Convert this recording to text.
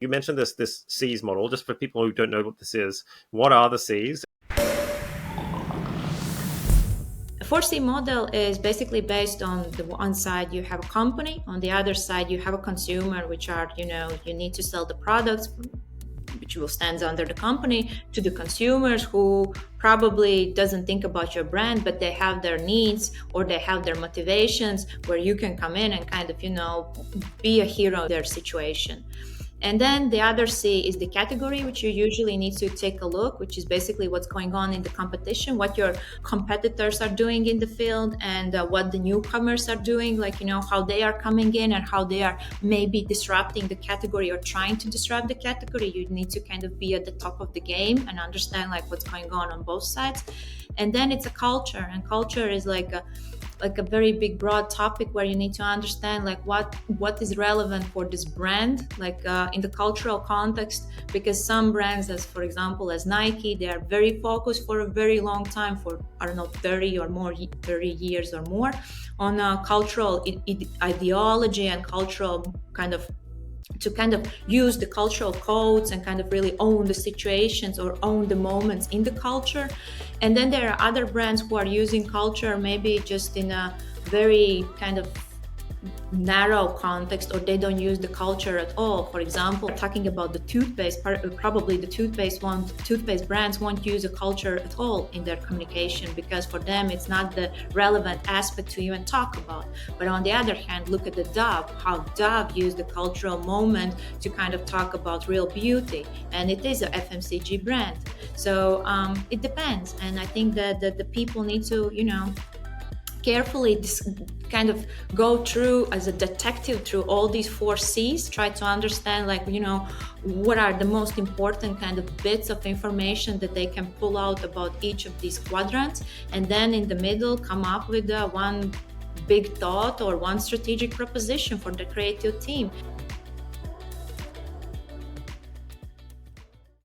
You mentioned this C's model. Just for people who don't know what this is, what are the C's? The 4C model is basically based on the one side you have a company, on the other side you have a consumer, which are, you need to sell the products, which will stand under the company, to the consumers who probably doesn't think about your brand, but they have their needs or they have their motivations, where you can come in and kind of, be a hero in their situation. And then the other C is the category, which you usually need to take a look, which is basically what's going on in the competition, what your competitors are doing in the field, and what the newcomers are doing, like, how they are coming in and how they are maybe disrupting the category or trying to disrupt the category. You need to kind of be at the top of the game and understand like what's going on both sides. And then it's a culture, and culture is like a very big broad topic where you need to understand like what is relevant for this brand, like in the cultural context, because some brands, as for example as Nike, they are very focused for a very long time, for 30 years or more, on cultural ideology and cultural kind of use the cultural codes and kind of really own the situations or own the moments in the culture. And then there are other brands who are using culture maybe just in a very kind of narrow context, or they don't use the culture at all. For example, talking about the toothpaste, probably the toothpaste brands won't use a culture at all in their communication, because for them it's not the relevant aspect to even talk about. But on the other hand, look at the Dove, how Dove used the cultural moment to kind of talk about real beauty, and it is a FMCG brand. So it depends, and I think that the people need to carefully kind of go through as a detective through all these 4Cs, try to understand like, what are the most important kind of bits of information that they can pull out about each of these quadrants, and then in the middle come up with one big thought or one strategic proposition for the creative team.